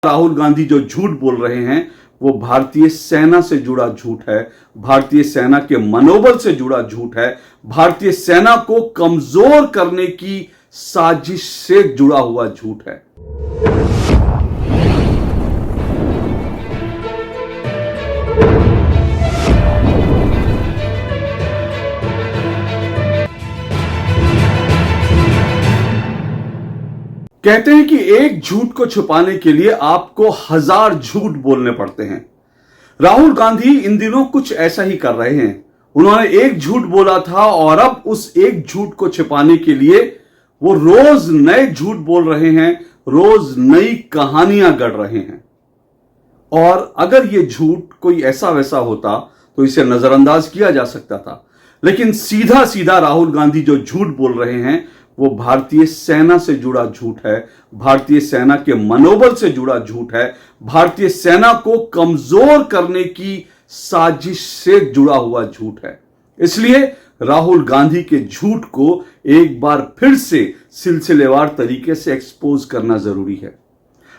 राहुल गांधी जो झूठ बोल रहे हैं वो भारतीय सेना से जुड़ा झूठ है, भारतीय सेना के मनोबल से जुड़ा झूठ है, भारतीय सेना को कमजोर करने की साजिश से जुड़ा हुआ झूठ है। कहते हैं कि एक झूठ को छुपाने के लिए आपको 1000 झूठ बोलने पड़ते हैं। राहुल गांधी इन दिनों कुछ ऐसा ही कर रहे हैं। उन्होंने एक झूठ बोला था और अब उस एक झूठ को छिपाने के लिए वो रोज नए झूठ बोल रहे हैं, रोज नई कहानियां गढ़ रहे हैं। और अगर ये झूठ कोई ऐसा वैसा होता तो इसे नजरअंदाज किया जा सकता था, लेकिन सीधा सीधा राहुल गांधी जो झूठ बोल रहे हैं वो भारतीय सेना से जुड़ा झूठ है, भारतीय सेना के मनोबल से जुड़ा झूठ है, भारतीय सेना को कमजोर करने की साजिश से जुड़ा हुआ झूठ है। इसलिए राहुल गांधी के झूठ को एक बार फिर से सिलसिलेवार तरीके से एक्सपोज करना जरूरी है।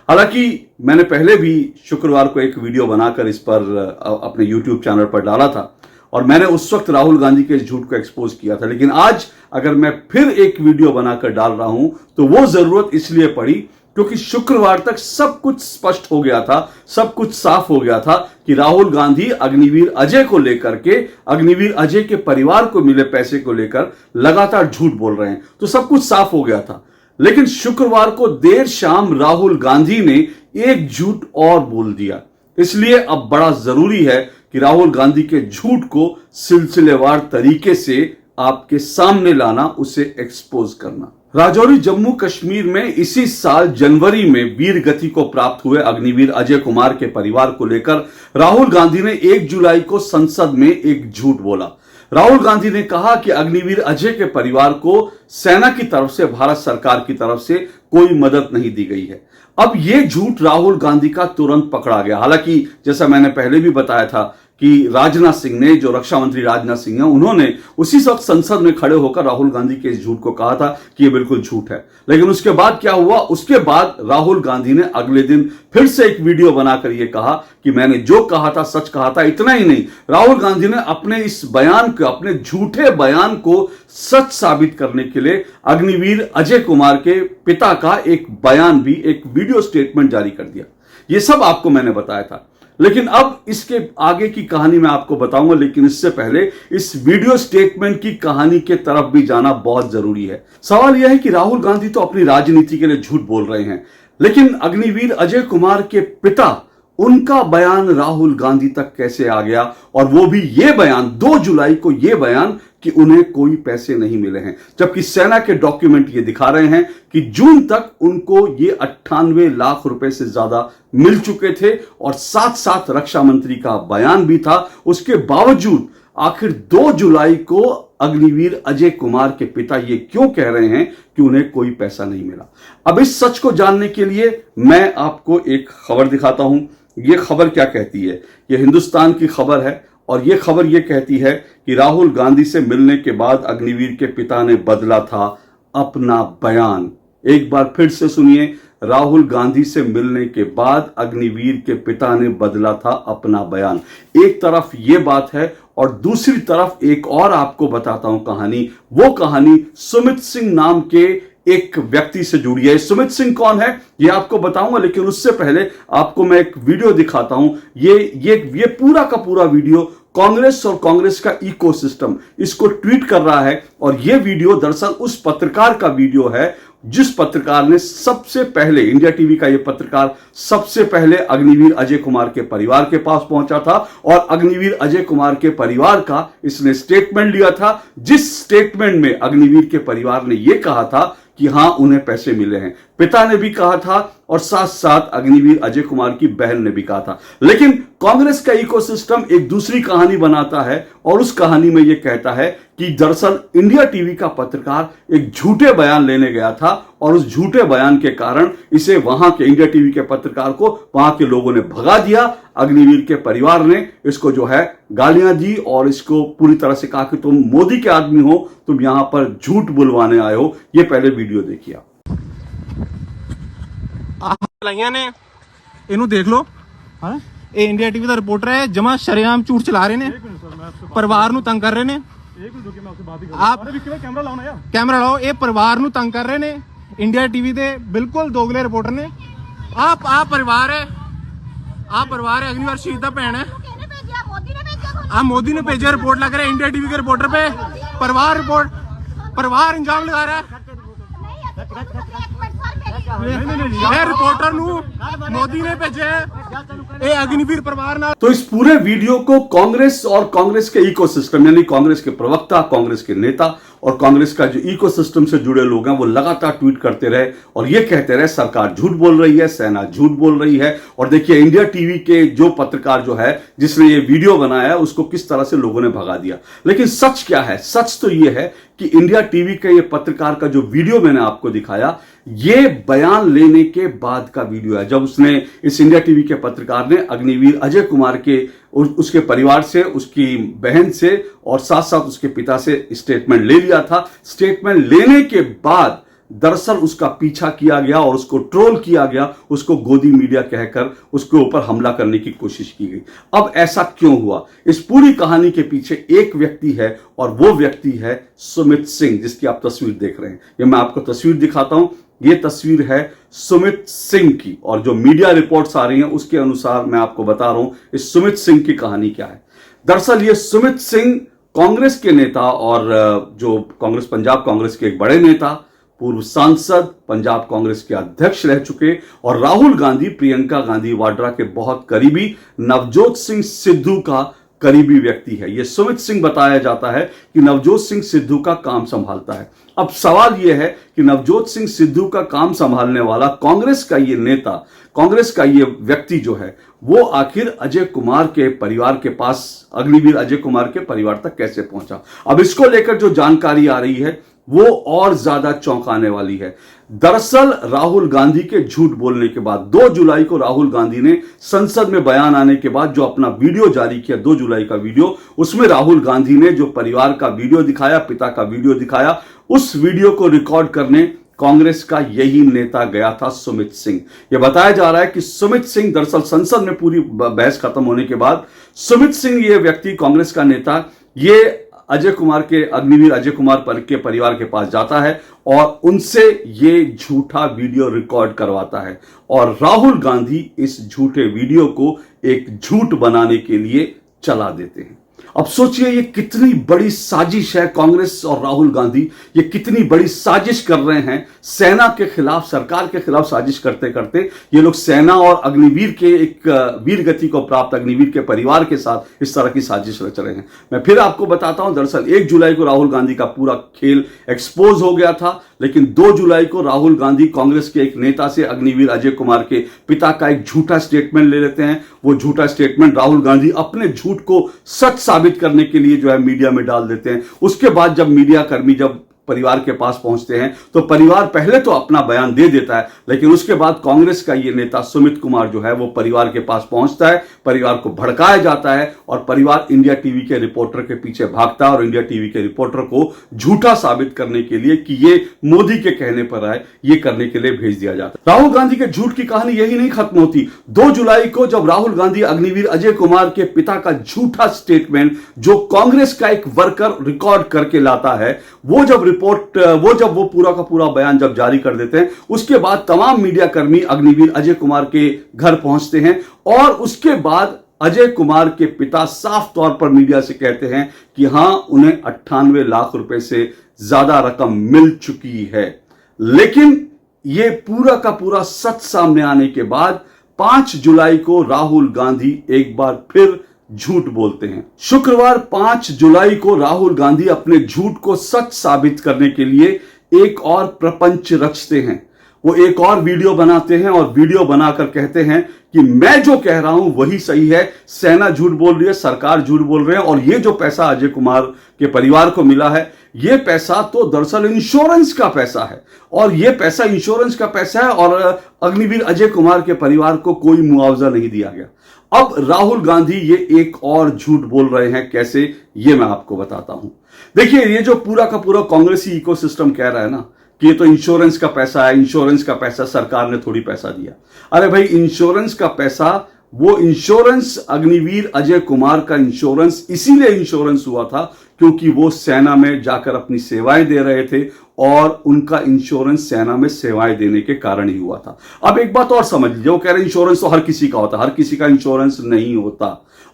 हालांकि मैंने पहले भी शुक्रवार को एक वीडियो बनाकर इस पर अपने YouTube चैनल पर डाला था और मैंने उस वक्त राहुल गांधी के झूठ को एक्सपोज किया था, लेकिन आज अगर मैं फिर एक वीडियो बनाकर डाल रहा हूं तो वो जरूरत इसलिए पड़ी क्योंकि शुक्रवार तक सब कुछ स्पष्ट हो गया था, सब कुछ साफ हो गया था कि राहुल गांधी अग्निवीर अजय को लेकर के, अग्निवीर अजय के परिवार को मिले पैसे को लेकर लगातार झूठ बोल रहे हैं, तो सब कुछ साफ हो गया था। लेकिन शुक्रवार को देर शाम राहुल गांधी ने एक झूठ और बोल दिया। इसलिए अब बड़ा जरूरी है कि राहुल गांधी के झूठ को सिलसिलेवार तरीके से आपके सामने लाना, उसे एक्सपोज करना। राजौरी जम्मू कश्मीर में इसी साल जनवरी में वीर गति को प्राप्त हुए अग्निवीर अजय कुमार के परिवार को लेकर राहुल गांधी ने 1 जुलाई को संसद में एक झूठ बोला। राहुल गांधी ने कहा कि अग्निवीर अजय के परिवार को सेना की तरफ से, भारत सरकार की तरफ से कोई मदद नहीं दी गई है। अब यह झूठ राहुल गांधी का तुरंत पकड़ा गया। हालांकि जैसा मैंने पहले भी बताया था कि राजनाथ सिंह ने, जो रक्षा मंत्री राजनाथ सिंह हैं, उन्होंने उसी वक्त संसद में खड़े होकर राहुल गांधी के इस झूठ को कहा था कि यह बिल्कुल झूठ है। लेकिन उसके बाद क्या हुआ? उसके बाद राहुल गांधी ने अगले दिन फिर से एक वीडियो बनाकर यह कहा कि मैंने जो कहा था सच कहा था। इतना ही नहीं, राहुल गांधी ने अपने इस बयान को, अपने झूठे बयान को सच साबित करने के लिए अग्निवीर अजय कुमार के पिता का एक बयान भी, एक वीडियो स्टेटमेंट जारी कर दिया। यह सब आपको मैंने बताया था, लेकिन अब इसके आगे की कहानी मैं आपको बताऊंगा। लेकिन इससे पहले इस वीडियो स्टेटमेंट की कहानी के तरफ भी जाना बहुत जरूरी है। सवाल यह है कि राहुल गांधी तो अपनी राजनीति के लिए झूठ बोल रहे हैं, लेकिन अग्निवीर अजय कुमार के पिता, उनका बयान राहुल गांधी तक कैसे आ गया? और वो भी ये बयान 2 जुलाई को, ये बयान कि उन्हें कोई पैसे नहीं मिले हैं, जबकि सेना के डॉक्यूमेंट ये दिखा रहे हैं कि जून तक उनको ये 98 लाख रुपए से ज्यादा मिल चुके थे और साथ साथ रक्षा मंत्री का बयान भी था। उसके बावजूद आखिर 2 जुलाई को अग्निवीर अजय कुमार के पिता ये क्यों कह रहे हैं कि उन्हें कोई पैसा नहीं मिला? अब इस सच को जानने के लिए मैं आपको एक खबर दिखाता हूं। यह खबर क्या कहती है? यह हिंदुस्तान की खबर है और यह खबर यह कहती है कि राहुल गांधी से मिलने के बाद अग्निवीर के पिता ने बदला था अपना बयान। एक बार फिर से सुनिए, राहुल गांधी से मिलने के बाद अग्निवीर के पिता ने बदला था अपना बयान। एक तरफ यह बात है और दूसरी तरफ एक और आपको बताता हूं कहानी। वो कहानी सुमित सिंह नाम के एक व्यक्ति से जुड़ी है। सुमित सिंह कौन है ये आपको बताऊंगा, लेकिन उससे पहले आपको मैं एक वीडियो दिखाता हूं। ये पूरा का पूरा वीडियो कांग्रेस और कांग्रेस का इकोसिस्टम इसको ट्वीट कर रहा है और यह वीडियो दरअसल उस पत्रकार का वीडियो है जिस पत्रकार ने सबसे पहले, इंडिया टीवी का यह पत्रकार सबसे पहले अग्निवीर अजय कुमार के परिवार के पास पहुंचा था और अग्निवीर अजय कुमार के परिवार का इसने स्टेटमेंट लिया था, जिस स्टेटमेंट में अग्निवीर के परिवार ने यह कहा था कि हां उन्हें पैसे मिले हैं। पिता ने भी कहा था और साथ साथ अग्निवीर अजय कुमार की बहन ने भी कहा था। लेकिन कांग्रेस का इकोसिस्टम एक दूसरी कहानी बनाता है और उस कहानी में यह कहता है कि दरअसल इंडिया टीवी का पत्रकार एक झूठे बयान लेने गया था और उस झूठे बयान के कारण इसे वहां के इंडिया टीवी के पत्रकार को वहां के लोगों ने भगा दिया। अग्निवीर के परिवार ने इसको जो है गालियां दी और इसको पूरी तरह से कहा कि तुम मोदी के आदमी हो, तुम यहां पर झूठ बुलवाने आए हो। ये पहले वीडियो देखिए। लाइयां ने ਇਹਨੂੰ ਦੇਖ ਲਓ ਹਾਂ ਇਹ ਇੰਡੀਆ ਟੀਵੀ ਦਾ ਰਿਪੋਰਟਰ ਹੈ ਜਮਾ ਸ਼ਰੇਆਮ ਝੂਠ ਚਲਾ ਰਹੇ ਨੇ ਪਰਿਵਾਰ ਨੂੰ ਤੰਗ ਕਰ ਰਹੇ ਨੇ आप कैमरा लाओ ना यार कैमरा लाओ ये परिवार ਨੂੰ ਤੰਗ ਕਰ ਰਹੇ ਨੇ इंडिया टीवी ਦੇ ਬਿਲਕੁਲ ਦੋਗਲੇ ਰਿਪੋਰਟਰ ਨੇ आप परिवार है अग्निवीर शहीद ਦਾ ਭੈਣ है आप मोदी ने भेजा रिपोर्ट लग रहा है इंडिया टीवी के रिपोर्टर पे परिवार इंजाम लगा रहा है रिपोर्टर मोदी ने भेजे अग्निवीर परिवार ना। तो इस पूरे वीडियो को कांग्रेस और कांग्रेस के इकोसिस्टम यानी कांग्रेस के प्रवक्ता, कांग्रेस के नेता और कांग्रेस का जो इकोसिस्टम से जुड़े लोग हैं वो लगातार ट्वीट करते रहे और ये कहते रहे सरकार झूठ बोल रही है, सेना झूठ बोल रही है। और देखिए इंडिया टीवी के जो पत्रकार जो है जिसने ये वीडियो बनाया है उसको किस तरह से लोगों ने भगा दिया। लेकिन सच क्या है? सच तो ये है कि इंडिया टीवी के ये पत्रकार का जो वीडियो मैंने आपको दिखाया ये बयान लेने के बाद का वीडियो है, जब उसने इस इंडिया टीवी के पत्रकार ने अग्निवीर अजय कुमार के उसके परिवार से, उसकी बहन से और साथ साथ उसके पिता से स्टेटमेंट ले लिया था। स्टेटमेंट लेने के बाद दरअसल उसका पीछा किया गया और उसको ट्रोल किया गया, उसको गोदी मीडिया कहकर उसके ऊपर हमला करने की कोशिश की गई। अब ऐसा क्यों हुआ? इस पूरी कहानी के पीछे एक व्यक्ति है और वो व्यक्ति है सुमित सिंह, जिसकी आप तस्वीर देख रहे हैं। ये मैं आपको तस्वीर दिखाता हूं। ये तस्वीर है सुमित सिंह की और जो मीडिया रिपोर्ट्स आ रही हैं उसके अनुसार मैं आपको बता रहा हूं इस सुमित सिंह की कहानी क्या है। दरअसल ये सुमित सिंह कांग्रेस के नेता और जो कांग्रेस, पंजाब कांग्रेस के एक बड़े नेता, पूर्व सांसद, पंजाब कांग्रेस के अध्यक्ष रह चुके और राहुल गांधी, प्रियंका गांधी वाड्रा के बहुत करीबी नवजोत सिंह सिद्धू का करीबी व्यक्ति है। यह सुमित सिंह बताया जाता है कि नवजोत सिंह सिद्धू का काम संभालता है। अब सवाल यह है कि नवजोत सिंह सिद्धू का काम संभालने वाला कांग्रेस का ये नेता, कांग्रेस का ये व्यक्ति जो है वो आखिर अजय कुमार के परिवार के पास, अग्निवीर अजय कुमार के परिवार तक कैसे पहुंचा? अब इसको लेकर जो जानकारी आ रही है वो और ज्यादा चौंकाने वाली है। दरअसल राहुल गांधी के झूठ बोलने के बाद 2 जुलाई को राहुल गांधी ने संसद में बयान आने के बाद जो अपना वीडियो जारी किया, 2 जुलाई का वीडियो, उसमें राहुल गांधी ने जो परिवार का वीडियो दिखाया, पिता का वीडियो दिखाया, उस वीडियो को रिकॉर्ड करने कांग्रेस का यही नेता गया था, सुमित सिंह। यह बताया जा रहा है कि सुमित सिंह दरअसल संसद में पूरी बहस खत्म होने के बाद सुमित सिंह, ये व्यक्ति कांग्रेस का नेता, ये अजय कुमार के, अग्निवीर अजय कुमार के परिवार के पास जाता है और उनसे ये झूठा वीडियो रिकॉर्ड करवाता है और राहुल गांधी इस झूठे वीडियो को एक झूठ बनाने के लिए चला देते हैं। अब सोचिए ये कितनी बड़ी साजिश है। कांग्रेस और राहुल गांधी ये कितनी बड़ी साजिश कर रहे हैं सेना के खिलाफ, सरकार के खिलाफ साजिश करते करते ये लोग सेना और अग्निवीर के, एक वीर गति को प्राप्त अग्निवीर के परिवार के साथ इस तरह की साजिश रच रहे हैं। मैं फिर आपको बताता हूं, दरअसल 1 जुलाई को राहुल गांधी का पूरा खेल एक्सपोज हो गया था, लेकिन 2 जुलाई को राहुल गांधी कांग्रेस के एक नेता से, अग्निवीर अजय कुमार के पिता का एक झूठा स्टेटमेंट ले लेते हैं। वो झूठा स्टेटमेंट राहुल गांधी अपने झूठ को सच साबित करने के लिए जो है मीडिया में डाल देते हैं। उसके बाद जब मीडिया कर्मी जब परिवार के पास पहुंचते हैं तो परिवार पहले तो अपना बयान दे देता है, लेकिन उसके बाद कांग्रेस का ये नेता सुमित कुमार जो है वो परिवार के पास पहुंचता है, परिवार को भड़काया जाता है और परिवार इंडिया टीवी के रिपोर्टर के पीछे भागता है और इंडिया टीवी के रिपोर्टर को झूठा साबित करने के लिए कि ये मोदी के कहने पर आए, ये करने के लिए भेज दिया जाता है। राहुल गांधी के झूठ की कहानी यही नहीं खत्म होती। 2 जुलाई को जब राहुल गांधी अग्निवीर अजय कुमार के पिता का झूठा स्टेटमेंट जो कांग्रेस का एक वर्कर रिकॉर्ड करके लाता है, वो जब वो पूरा का पूरा बयान जब जारी कर देते हैं, उसके बाद तमाम मीडिया कर्मी अग्निवीर अजय कुमार के घर पहुंचते हैं और उसके बाद अजय कुमार के पिता साफ तौर पर मीडिया से कहते हैं कि हां, उन्हें 98 लाख रुपए से ज्यादा रकम मिल चुकी है। लेकिन यह पूरा का पूरा सच सामने आने के बाद 5 जुलाई को राहुल गांधी एक बार फिर झूठ बोलते हैं। शुक्रवार 5 जुलाई को राहुल गांधी अपने झूठ को सच साबित करने के लिए एक और प्रपंच रचते हैं। वो एक और वीडियो बनाते हैं और वीडियो बनाकर कहते हैं कि मैं जो कह रहा हूं वही सही है, सेना झूठ बोल रही है, सरकार झूठ बोल रहे हैं और ये जो पैसा अजय कुमार के परिवार को मिला है, ये पैसा तो दरअसल इंश्योरेंस का पैसा है और ये पैसा इंश्योरेंस का पैसा है और अग्निवीर अजय कुमार के परिवार को कोई मुआवजा नहीं दिया गया। अब राहुल गांधी ये एक और झूठ बोल रहे हैं, कैसे, ये मैं आपको बताता हूं। देखिए, ये जो पूरा का पूरा कांग्रेसी इकोसिस्टम कह रहा है ना कि ये तो इंश्योरेंस का पैसा है, इंश्योरेंस का पैसा सरकार ने थोड़ी पैसा दिया। अरे भाई, इंश्योरेंस का पैसा, वो इंश्योरेंस अग्निवीर अजय कुमार का इंश्योरेंस इसीलिए इंश्योरेंस हुआ था क्योंकि वो सेना में जाकर अपनी सेवाएं दे रहे थे और उनका इंश्योरेंस सेना में सेवाएं देने के कारण ही हुआ था। अब एक बात और समझ लीजिए, वो कह रहे हैं इंश्योरेंस तो हर किसी का होता है, हर किसी का इंश्योरेंस नहीं होता।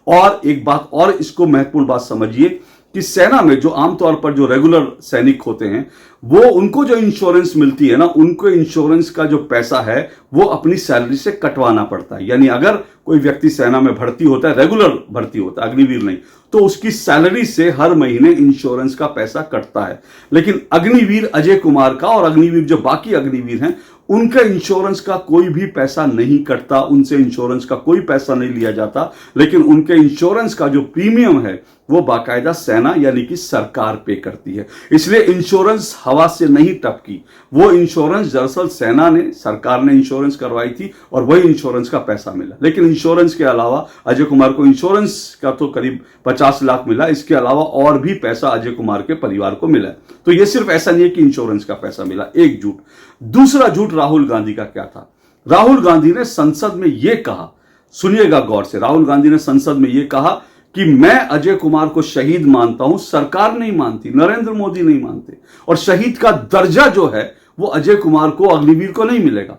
और एक बात और, इसको महत्वपूर्ण बात समझिए कि सेना में जो आमतौर पर जो रेगुलर सैनिक होते हैं, वो उनको जो इंश्योरेंस मिलती है ना, उनको इंश्योरेंस का जो पैसा है वो अपनी सैलरी से कटवाना पड़ता है। यानी अगर कोई व्यक्ति सेना में भर्ती होता है, रेगुलर भर्ती होता है, अग्निवीर नहीं, तो उसकी सैलरी से हर महीने इंश्योरेंस का पैसा कटता है। लेकिन अग्निवीर अजय कुमार का और अग्निवीर जो बाकी अग्निवीर हैं, उनका इंश्योरेंस का कोई भी पैसा नहीं कटता, उनसे इंश्योरेंस का कोई पैसा नहीं लिया जाता। लेकिन उनके इंश्योरेंस का जो प्रीमियम है वो बाकायदा सेना यानी कि सरकार पे करती है। इसलिए इंश्योरेंस हवा से नहीं टपकी, वो इंश्योरेंस दरअसल सेना ने, सरकार ने इंश्योरेंस करवाई थी और वही इंश्योरेंस का पैसा मिला। लेकिन इंश्योरेंस के अलावा अजय कुमार को इंश्योरेंस का तो करीब 50 लाख मिला, इसके अलावा और भी पैसा अजय कुमार के परिवार को मिला। तो ये सिर्फ ऐसा नहीं है कि इंश्योरेंस का पैसा मिला, एक झूठ। दूसरा झूठ राहुल गांधी का क्या था? राहुल गांधी ने संसद में यह कहा, सुनिएगा गौर से, राहुल गांधी ने संसद में यह कहा कि मैं अजय कुमार को शहीद मानता हूं, सरकार नहीं मानती, नरेंद्र मोदी नहीं मानते, और शहीद का दर्जा जो है वो अजय कुमार को, अग्निवीर को नहीं मिलेगा।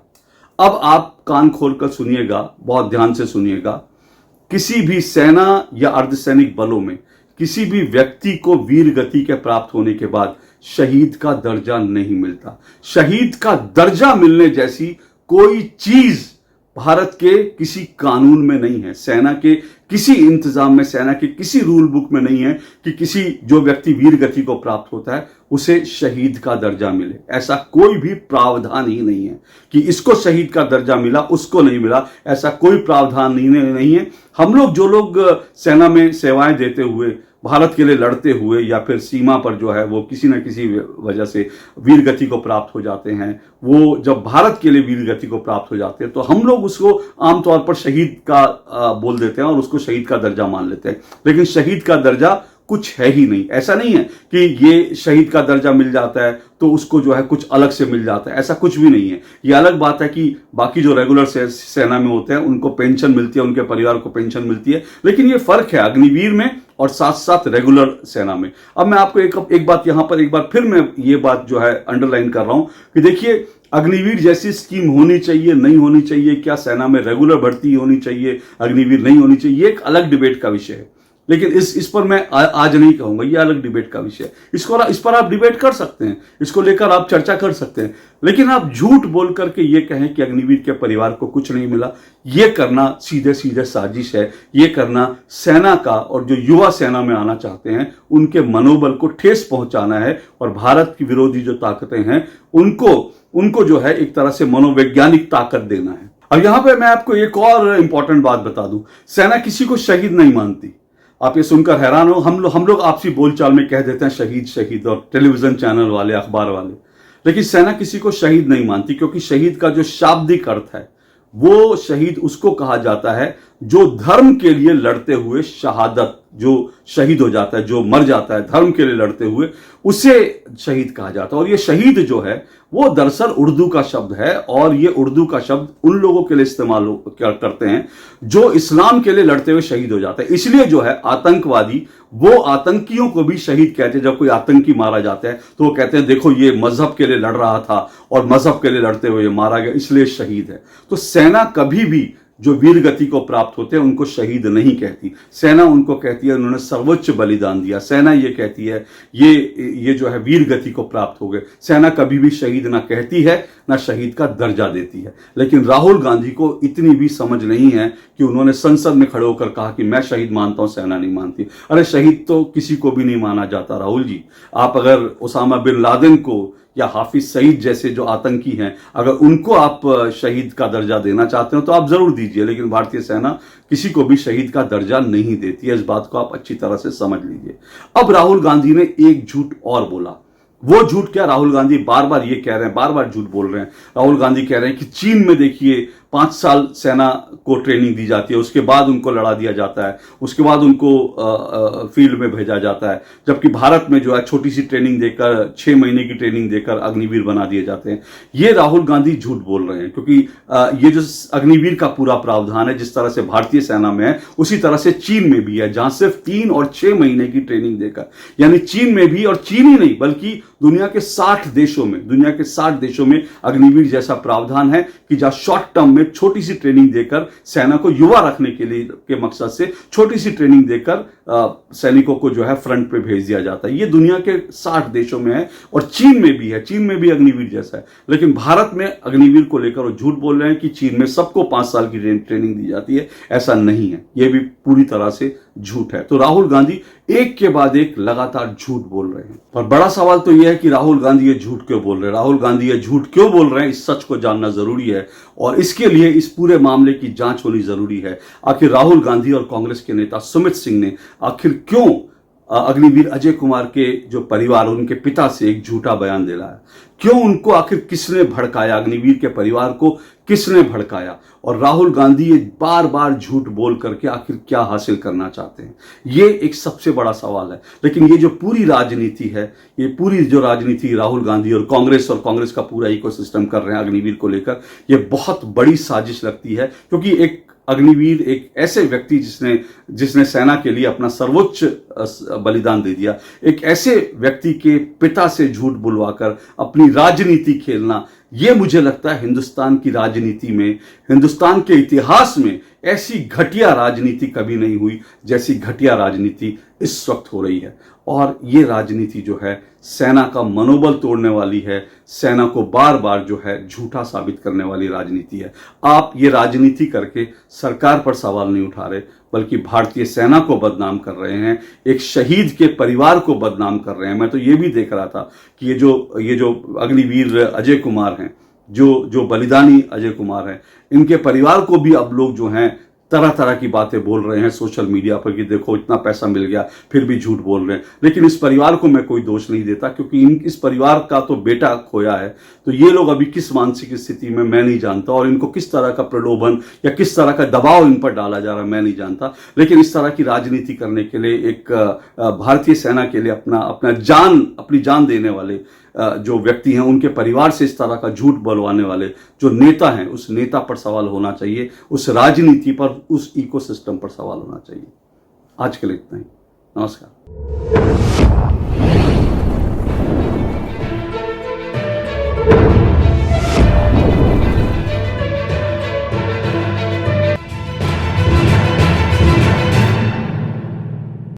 अब आप कान खोलकर सुनिएगा, बहुत ध्यान से सुनिएगा। किसी भी सेना या अर्धसैनिक बलों में किसी भी व्यक्ति को वीर गति के प्राप्त होने के बाद शहीद का दर्जा नहीं मिलता। शहीद का दर्जा मिलने जैसी कोई चीज भारत के किसी कानून में नहीं है, सेना के किसी इंतजाम में, सेना के किसी रूल बुक में नहीं है कि किसी जो व्यक्ति वीर गति को प्राप्त होता है उसे शहीद का दर्जा मिले। ऐसा कोई भी प्रावधान ही नहीं है कि इसको शहीद का दर्जा मिला, उसको नहीं मिला, ऐसा कोई प्रावधान नहीं है। हम लोग, जो लोग सेना में सेवाएं देते हुए, भारत के लिए लड़ते हुए या फिर सीमा पर जो है वो किसी न किसी वजह से वीर गति को प्राप्त हो जाते हैं, वो जब भारत के लिए वीर गति को प्राप्त हो जाते हैं तो हम लोग उसको आमतौर पर शहीद का बोल देते हैं और उसको शहीद का दर्जा मान लेते हैं। लेकिन शहीद का दर्जा कुछ है ही नहीं। ऐसा नहीं है कि ये शहीद का दर्जा मिल जाता है तो उसको जो है कुछ अलग से मिल जाता है, ऐसा कुछ भी नहीं है। ये अलग बात है कि बाकी जो रेगुलर सेना में होते हैं उनको पेंशन मिलती है, उनके परिवार को पेंशन मिलती है, लेकिन ये फर्क है अग्निवीर में और साथ साथ रेगुलर सेना में। अब मैं आपको एक बात यहां पर एक बार फिर मैं ये बात जो है अंडरलाइन कर रहा हूं कि देखिए, अग्निवीर जैसी स्कीम होनी चाहिए, नहीं होनी चाहिए, क्या सेना में रेगुलर भर्ती होनी चाहिए, अग्निवीर नहीं होनी चाहिए, ये एक अलग डिबेट का विषय है। लेकिन इस पर मैं आज नहीं कहूंगा, ये अलग डिबेट का विषय है। इस पर आप डिबेट कर सकते हैं, इसको लेकर आप चर्चा कर सकते हैं, लेकिन आप झूठ बोल करके ये कहें कि अग्निवीर के परिवार को कुछ नहीं मिला, ये करना सीधे सीधे साजिश है। ये करना सेना का, और जो युवा सेना में आना चाहते हैं उनके मनोबल को ठेस पहुंचाना है, और भारत की विरोधी जो ताकतें हैं उनको जो है एक तरह से मनोवैज्ञानिक ताकत देना है। अब यहां पर मैं आपको एक और इंपॉर्टेंट बात बता दूं, सेना किसी को शहीद नहीं मानती। आप ये सुनकर हैरान हो, हम लोग आपसी बोलचाल में कह देते हैं शहीद शहीद, और टेलीविजन चैनल वाले, अखबार वाले, लेकिन सेना किसी को शहीद नहीं मानती, क्योंकि शहीद का जो शाब्दिक अर्थ है, वो शहीद उसको कहा जाता है जो धर्म के लिए लड़ते हुए शहादत, जो शहीद हो जाता है, जो मर जाता है धर्म के लिए लड़ते हुए, उसे शहीद कहा जाता है। और ये शहीद जो है वो दरअसल उर्दू का शब्द है, और ये उर्दू का शब्द उन लोगों के लिए इस्तेमाल करते हैं जो इस्लाम के लिए लड़ते हुए शहीद हो जाते हैं। इसलिए जो है आतंकवादी, वो आतंकियों को भी शहीद कहते हैं। जब कोई आतंकी मारा जाता है तो वो कहते हैं देखो ये मजहब के लिए लड़ रहा था और मजहब के लिए लड़ते हुए ये मारा गया, इसलिए शहीद है। तो सेना कभी भी जो वीर गति को प्राप्त होते हैं उनको शहीद नहीं कहती। सेना उनको कहती है उन्होंने सर्वोच्च बलिदान दिया। सेना ये कहती है ये जो है वीर गति को प्राप्त हो गए। सेना कभी भी शहीद ना कहती है, ना शहीद का दर्जा देती है। लेकिन राहुल गांधी को इतनी भी समझ नहीं है कि उन्होंने संसद में खड़े होकर कहा कि मैं शहीद मानता हूं, सेना नहीं मानती। अरे शहीद तो किसी को भी नहीं माना जाता राहुल जी। आप अगर ओसामा बिन लादेन को या हाफिज सईद जैसे जो आतंकी हैं, अगर उनको आप शहीद का दर्जा देना चाहते हो तो आप जरूर दीजिए, लेकिन भारतीय सेना किसी को भी शहीद का दर्जा नहीं देती है। इस बात को आप अच्छी तरह से समझ लीजिए। अब राहुल गांधी ने एक झूठ और बोला। वो झूठ क्या? राहुल गांधी बार बार ये कह रहे हैं, बार बार झूठ बोल रहे हैं। राहुल गांधी कह रहे हैं कि चीन में देखिए 5 साल सेना को ट्रेनिंग दी जाती है, उसके बाद उनको लड़ा दिया जाता है, उसके बाद उनको फील्ड में भेजा जाता है। जबकि भारत में जो है छोटी सी ट्रेनिंग देकर, 6 महीने की ट्रेनिंग देकर अग्निवीर बना दिए जाते हैं। ये राहुल गांधी झूठ बोल रहे हैं, क्योंकि ये जो अग्निवीर का पूरा प्रावधान है जिस तरह से भारतीय सेना में है, उसी तरह से चीन में भी है, जहां सिर्फ 3 और 6 महीने की ट्रेनिंग देकर, यानी चीन में भी, और चीन ही नहीं बल्कि दुनिया के 60 देशों में अग्निवीर जैसा प्रावधान है कि जहां शॉर्ट टर्म में छोटी सी ट्रेनिंग देकर सेना को युवा रखने के लिए के मकसद से छोटी सी ट्रेनिंग देकर सैनिकों को जो है फ्रंट पे भेज दिया जाता है। ये दुनिया के 60 देशों में है और चीन में भी है, चीन में भी अग्निवीर जैसा है। लेकिन भारत में अग्निवीर को लेकर वो झूठ बोल रहे हैं कि चीन में सबको 5 साल की ट्रेनिंग दी जाती है। ऐसा नहीं है, यह भी पूरी तरह से झूठ है। तो राहुल गांधी एक के बाद एक लगातार झूठ बोल रहे हैं। और बड़ा सवाल तो यह है कि राहुल गांधी ये झूठ क्यों बोल रहे हैं, राहुल गांधी ये झूठ क्यों बोल रहे हैं, इस सच को जानना जरूरी है और इसके लिए इस पूरे मामले की जांच होनी जरूरी है। आखिर राहुल गांधी और कांग्रेस के नेता सुमित सिंह ने आखिर क्यों अग्निवीर अजय कुमार के जो परिवार, उनके पिता से एक झूठा बयान दे रहा है, क्यों उनको आखिर किसने भड़काया, अग्निवीर के परिवार को किसने भड़काया, और राहुल गांधी ये बार बार झूठ बोल करके आखिर क्या हासिल करना चाहते हैं, ये एक सबसे बड़ा सवाल है। लेकिन ये जो पूरी राजनीति है, ये पूरी जो राजनीति राहुल गांधी और कांग्रेस का पूरा इकोसिस्टम कर रहे हैं अग्निवीर को लेकर, ये बहुत बड़ी साजिश लगती है। क्योंकि एक अग्निवीर एक ऐसे व्यक्ति जिसने सेना के लिए अपना सर्वोच्च बलिदान दे दिया, एक ऐसे व्यक्ति के पिता से झूठ बुलवाकर अपनी राजनीति खेलना, ये मुझे लगता है हिंदुस्तान की राजनीति में, हिंदुस्तान के इतिहास में ऐसी घटिया राजनीति कभी नहीं हुई जैसी घटिया राजनीति इस वक्त हो रही है। और ये राजनीति जो है सेना का मनोबल तोड़ने वाली है, सेना को बार बार जो है झूठा साबित करने वाली राजनीति है। आप ये राजनीति करके सरकार पर सवाल नहीं उठा रहे, बल्कि भारतीय सेना को बदनाम कर रहे हैं, एक शहीद के परिवार को बदनाम कर रहे हैं। मैं तो ये भी देख रहा था कि ये जो अग्निवीर अजय कुमार हैं, जो बलिदानी अजय कुमार हैं, इनके परिवार को भी अब लोग जो हैं तरह तरह की बातें बोल रहे हैं सोशल मीडिया पर कि देखो इतना पैसा मिल गया फिर भी झूठ बोल रहे हैं। लेकिन इस परिवार को मैं कोई दोष नहीं देता, क्योंकि इस परिवार का तो बेटा खोया है। तो ये लोग अभी किस मानसिक स्थिति में मैं नहीं जानता, और इनको किस तरह का प्रलोभन या किस तरह का दबाव इन पर डाला जा रहा है मैं नहीं जानता। लेकिन इस तरह की राजनीति करने के लिए एक भारतीय सेना के लिए अपनी जान देने वाले जो व्यक्ति हैं, उनके परिवार से इस तरह का झूठ बोलवाने वाले जो नेता हैं, उस नेता पर सवाल होना चाहिए, उस राजनीति पर, उस इकोसिस्टम पर सवाल होना चाहिए। आज के लिए इतना ही। नमस्कार।